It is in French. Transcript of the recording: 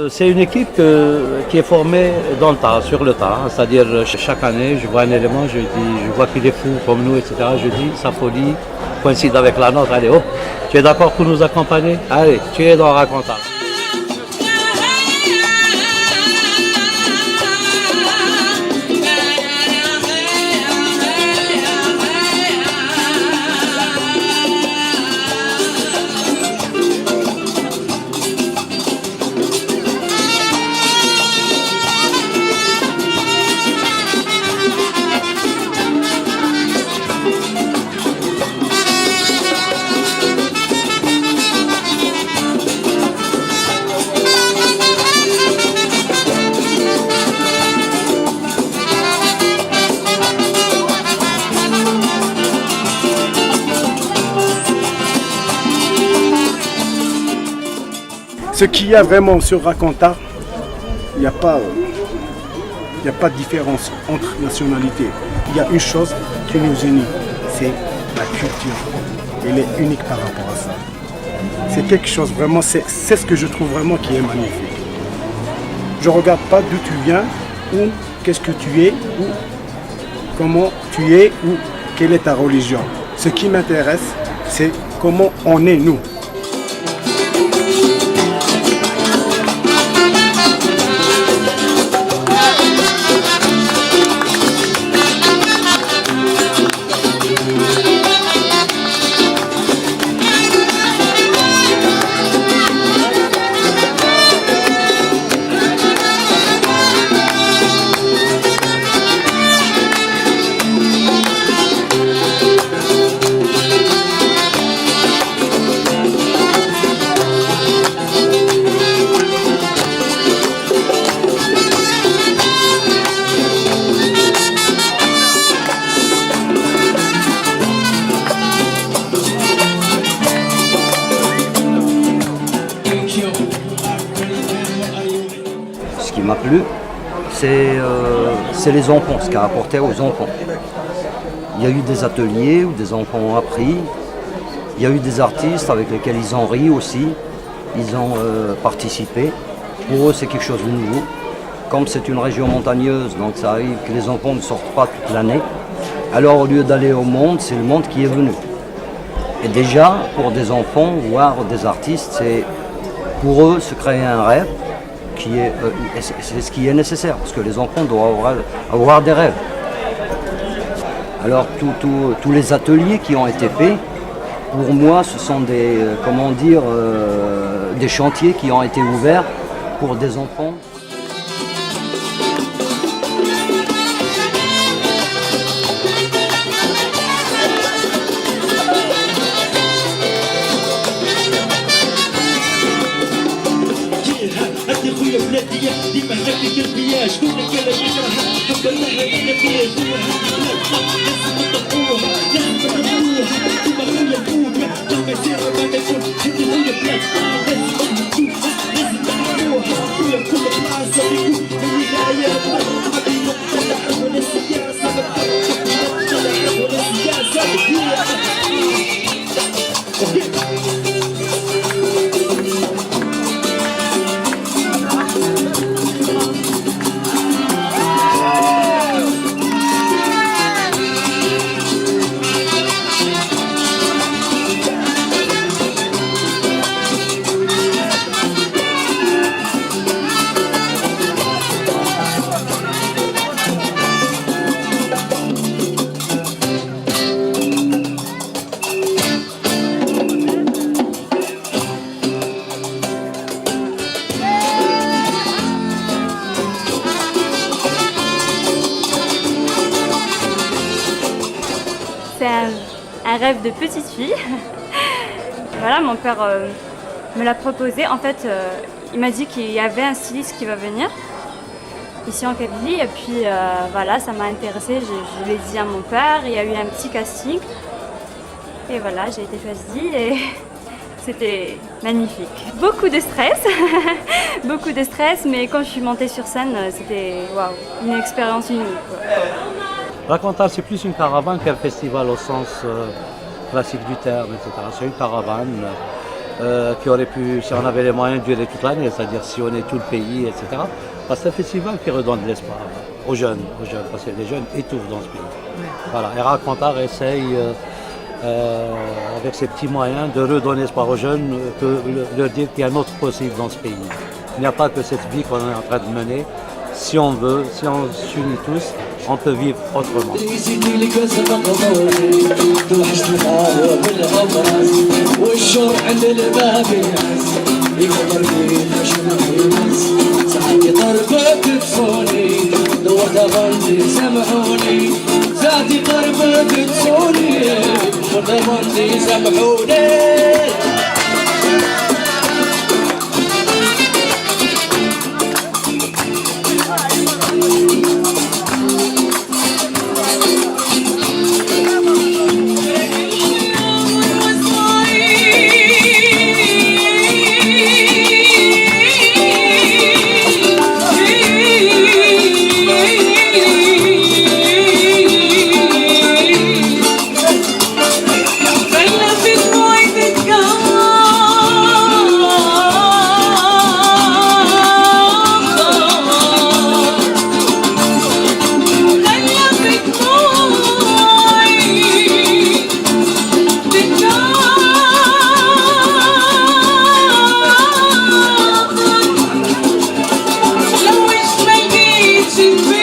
C'est une équipe qui est formée dans le tas, sur le tas. C'est-à-dire chaque année, je vois un élément, je vois qu'il est fou comme nous, etc. Je dis, sa folie coïncide avec la nôtre. Allez, oh, tu es d'accord pour nous accompagner? Allez, tu es dans Raconta. Ce qu'il y a vraiment sur Raconta, il n'y a pas de différence entre nationalités. Il y a une chose qui nous unit, c'est la culture. Elle est unique par rapport à ça. C'est quelque chose vraiment, c'est ce que je trouve vraiment qui est magnifique. Je ne regarde pas d'où tu viens, ou qu'est-ce que tu es, ou comment tu es, ou quelle est ta religion. Ce qui m'intéresse, c'est comment on est nous. Ce qui m'a plu, c'est les enfants, ce qu'a apporté aux enfants. Il y a eu des ateliers où des enfants ont appris, il y a eu des artistes avec lesquels ils ont ri aussi, ils ont participé. Pour eux, c'est quelque chose de nouveau. Comme c'est une région montagneuse, donc ça arrive que les enfants ne sortent pas toute l'année. Alors au lieu d'aller au monde, c'est le monde qui est venu. Et déjà, pour des enfants, voir des artistes, c'est pour eux se créer un rêve, c'est ce qui est nécessaire, parce que les enfants doivent avoir des rêves. Alors tous les ateliers qui ont été faits, pour moi, ce sont des chantiers qui ont été ouverts pour des enfants. un rêve de petite fille. Voilà, mon père me l'a proposé. En fait, il m'a dit qu'il y avait un styliste qui va venir ici en Kabylie. Et puis voilà, ça m'a intéressée. Je l'ai dit à mon père. Il y a eu un petit casting. Et voilà, j'ai été choisie et c'était magnifique. Beaucoup de stress, beaucoup de stress, mais quand je suis montée sur scène, c'était waouh, une expérience unique, quoi. Racontar, c'est plus une caravane qu'un festival au sens classique du terme, etc. C'est une caravane qui aurait pu, si on avait les moyens, durer toute l'année, c'est-à-dire sillonner tout le pays, etc. Parce que c'est un festival qui redonne de l'espoir aux jeunes, parce que les jeunes étouffent dans ce pays. Voilà. Et Racontar essaye, avec ses petits moyens, de redonner espoir aux jeunes, leur dire qu'il y a un autre possible dans ce pays. Il n'y a pas que cette vie qu'on est en train de mener. Si on veut, si on s'unit tous, on peut vivre autrement. She